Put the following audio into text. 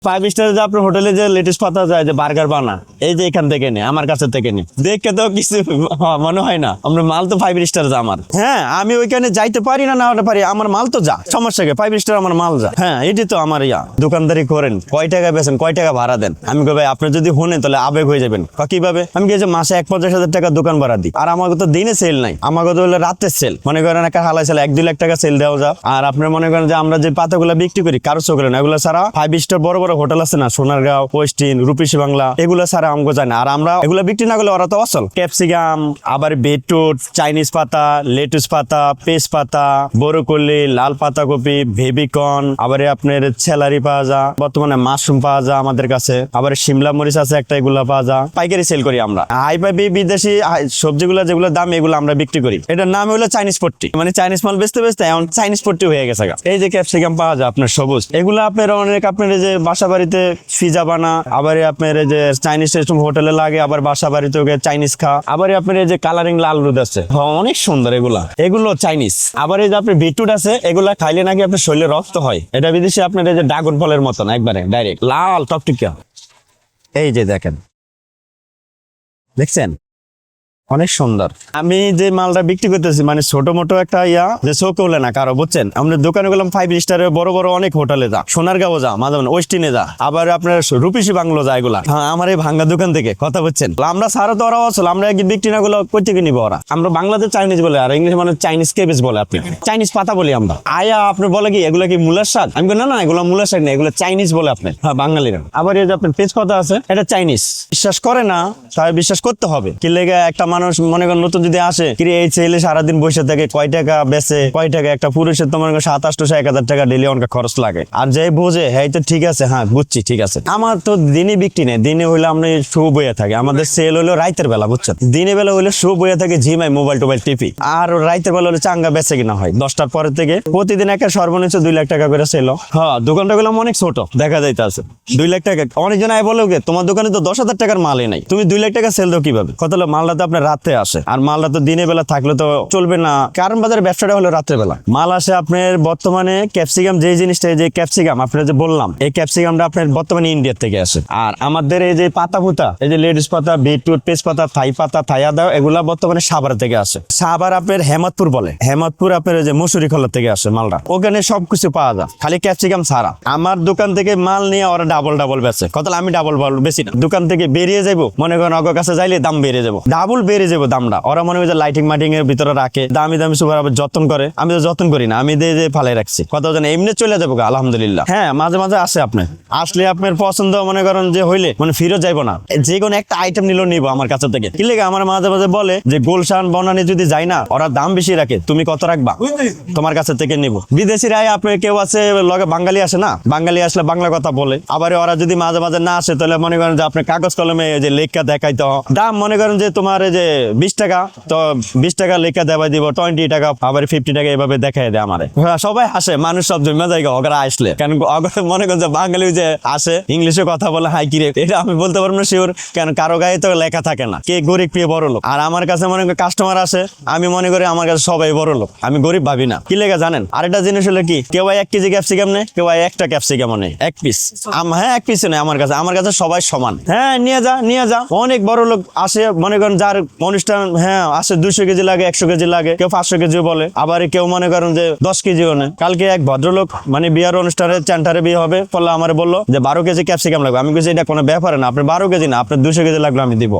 Five star যে আপনার হোটেলে যে লেটেস্ট পাতা যায় যে বার্গার বানা, এই যে এখান থেকে নে, আমার কাছে থেকে নে, দেখে তো কিছু মনে হয় না আমরা মাল তো ফাইভ স্টার যা আমার। হ্যাঁ, আমি ওইখানে যাইতে পারি না হতে পারি, আমার মাল তো যা, সমস্যা কি, ফাইভ স্টার আমার মাল যা। হ্যাঁ, এটি তো আমার দোকানদারি করেন, কয় টাকা বেছেন, কয় টাকা ভাড়া দেন। আমি কই ভাই আপনি যদি শুনেন তাহলে আবেগ হয়ে যাবেন। কিভাবে? আমি কি যে মাসে 50,000 টাকা দোকান ভাড়া দিই, আর আমাকে তো দিনে সেল নাই, আমাকে তো হলো রাতে সেল। মনে করেন একটা হালাই সেল 1-2 লাখ টাকা সেল দেওয়া যায়। আর আপনার মনে করেন যে আমরা যে পাতাগুলো বিক্রি করি কারো চোখে না, এগুলো ছাড়া ফাইভ স্টার বড় বড় হোটেল আছে না, সোনারগাঁও, ওয়েস্টিন, রূপসী বাংলা, এগুলো ছাড়া আমাকে যায় না। আর আমরা এগুলো বিক্রি না করলে ওরা তো অসল ক্যাপসিকাম, আবার বিটরুট, চাইনিজ পাতা, লেটুস পাতা, পেস পাতা, বরকলি, লাল পাতা কপি, বেবিকর্ন, আবার আপনার ছেলারি পাওয়া যায়, বর্তমানে মাশরুম পাওয়া যায় আমাদের কাছে, আবার শিমলা মরিচ আছে একটা, এগুলা পাওয়া যায়। পাইকারি সেল করি আমরা। হাই পাইবি বিদেশি সবজিগুলো যেগুলো দাম এগুলো আমরা বিক্রি করি। এটার নাম হলো চাইনিজ পট্টি, মানে চাইনিজ মাল বেচতে বেচতে এখন চাইনিজ পট্টি হয়ে গেছে। এই যে ক্যাপসিকাম পাওয়া যায় আপনার সবুজ, এগুলো আপনার অনেক আপনার যে বাসা বাড়িতে পিজা বানা, আবার আপনার যে চাইনিজ হোটেলে লাগে, আবার বাসা বাড়িতে চাইনিজ খা, আবার আপনার এই যে কালারিং লাল রুদ আছে, অনেক সুন্দর এগুলো চাইনিজ। আবার এই যে আপনার বিটরুট আছে, এগুলা খাইলে নাকি আপনার শরীরে রক্ত হয়। এটা বিদেশি আপনার এই যে ড্রাগন ফলের মতন একবারে ডাইরেক্ট লাল টকটকিয়া। এই যে দেখেন, দেখছেন অনেক সুন্দর। আমি যে মালটা বিক্রি করতেছি মানে ছোট মোটো একটা যে চোখে হলে না কারো, বুঝছেন। আমাদের দোকানে গেলাম ফাইভ স্টারের বড় বড় অনেক হোটেলে যা, সোনারগাঁও যা, মাঝে ওয়েস্টিনে যা, আবার আপনার রূপসী বাংলো যা, এগুলা। হ্যাঁ, আমার এই ভাঙ্গা দোকান থেকে কথা বলছেন। আমরা সারা তো ওরাও আসলে আমরা একদিন বিক্রি না গুলো কই থেকে নিবো ওরা। আমরা বাংলাতে চাইনিজ বলে, আর ইংলিশ মানে চাইনিজ কেবেজ বলে, আপনি চাইনিজ পাতা বলি আমরা। আপনি বলে কি এগুলা কি মূলার শাক? আমি না না, এগুলো মূলার শাক না, এগুলো চাইনিজ বলে আপনি। হ্যাঁ, বাঙালিরা। আবার এই যে আপনার পেজ পাতা আছে, এটা চাইনিজ। বিশ্বাস করে না, তাই বিশ্বাস করতে হবে। কি লেগে একটা মানুষ মনে করেন নতুন যদি আসে, কি এই ছেলে সারাদিন বসে থাকে, কয় টাকা বেচে, কয় টাকা একটা পুরুষের তো মনে করেন 700-800-1000 টাকা ডেলি অনেক খরচ লাগে। আর যে বোঝে হ্যাঁ তো ঠিক আছে, হ্যাঁ বুঝছি ঠিক আছে। আমার তো দিনে বিক্রি নেই, দিনে হইলে আমরা শো বইয়া থাকে, আমাদের সেল হইলো রাইতের বেলা, বুঝছেন। দিনে বেলা হইলে শো বইয়া থাকে, ঝিমাই মোবাইল টোবাইল টিপি। আর রাইতের বেলা হলে চাঙ্গা বেচে কিনা হয় 10টার পরের থেকে। প্রতিদিন একটা সর্বনিম্ন 2 লাখ টাকা করে সেল। হ্যাঁ, দোকানটা গেলাম অনেক ছোট দেখা যাইতে আছে, 2 লাখ টাকা। অনেকজন আয় বলে তোমার দোকানে তো 10,000 টাকার মালই নাই, তুমি 2 লাখ টাকা সেল দাও কিভাবে? কত হলো মালটা তো আপনার রাতে আসে, আর মালটা তো দিনের বেলা থাকলে তো চলবে না, কারণ বাজারের ব্যবসাটা হলো রাত্রে বেলা। মাল আসে আপনার বর্তমানে ক্যাপসিকাম, যে জিনিসটা যে ক্যাপসিকাম আপনার যে বললাম, এই ক্যাপসিকামটা আপনার বর্তমানে ইন্ডিয়া থেকে আসে। আর আমাদের এই যে পাতা ফুতা, এই যে লেডিস পাতা, বিটরুট, পেস পাতা, থাই পাতা, থাইয়া দাও, এগুলা বর্তমানে সাভার থেকে আসে। সাভার আপনার হেমতপুর বলে, হেমতপুর আপনার যে মসুরি খোলা থেকে আসে মালটা, ওখানে সবকিছু পাওয়া যায়, খালি ক্যাপসিকাম ছাড়া। আমার দোকান থেকে মাল নিয়ে ওরা ডাবল বেচে, কত আমি ডাবল বেশি না। দোকান থেকে বেরিয়ে যাবো, মনে করেন অগর কাছে যাইলে দাম বেড়ে যাবো, ডাবল বেড়ে যাবো দামটা। ওরা মনে হয় লাইটিং মাইটিং এর ভিতরে রাখে, দামি দামি সুপার আবার যত্ন করে। আমি তো যত্ন করি না, আমি দিয়ে ফালাই রাখছি, কথা জানে এমনি চলে যাবো আলহামদুলিল্লাহ। হ্যাঁ, মাঝে মাঝে আসে আপনি আসলে আপনার পছন্দ মনে করেন যে হইলে মানে ফিরত যাইবো না, যে কোনো একটা আইটেম নিলেও নিবো আমার কাছে থেকে। কি লেগে আমার মাঝে মাঝে বলে যে গুলশান বনানী যদি যাই না, ওরা দাম বেশি রাখে, তুমি কত রাখবা, তোমার কাছে থেকে নিবো। বিদেশিরা আপনার কেউ আছে লগে বাঙালি আসে না, বাঙালি আসলে বাংলা কথা বলে। আবার ওরা যদি মাঝে মাঝে না আসে, তাহলে মনে করেন যে আপনি কাগজ কলমে যে লেখা দেখাইতে দাম, মনে করেন যে তোমার যে 20 টাকা, তো 20 টাকা লেখা দেওয়া দিব, 20 টাকা, আবার 50 টাকা এভাবে দেখাই দেয় আমারে। সবাই হাসে, মানুষ সব জমা জায়গা ওরা আসলে, কেন মনে করেন যে বাঙালি যে আসে ইংলিশে কথা বলে, হাই কিরে, এটা আমি বলতে পারবো না শিওর, কেন কারো গায়ে তো লেখা থাকে না কে গরিব কে বড় লোক। আর আমার কাছে মনে করেন কাস্টমার আসে, আমি মনে করি আমার কাছে সবাই বড় লোক, আমি গরিব ভাবি না। কি লেখা জানেন? আরেকটা জিনিস হলো কি, কেউ 1 কেজি ক্যাপসিকাম নেই, কেউ একটা ক্যাপসিকাম নেই, 1 পিস। হ্যাঁ, 1 পিস নেই আমার কাছে সবাই সমান। হ্যাঁ, নিয়ে যা। অনেক বড় লোক আসে, মনে করেন যার অনুষ্ঠান হ্যাঁ আসে, 200 কেজি লাগে, 100 কেজি লাগে, কেউ 500 কেজিও বলে, আবার কেউ মনে করেন যে 10 কেজিও নেয়। কালকে এক ভদ্রলোক মানে বিয়ার অনুষ্ঠানে সেন্টারে বিয়ে হবে, ফলে আমার বললো যে 12 কেজি ক্যাপসিকাম লাগবে। আমি বলছি এটা কোনো ব্যাপার না, আপনি 12 কেজি না, আপনার 200 কেজি লাগলো আমি দিব।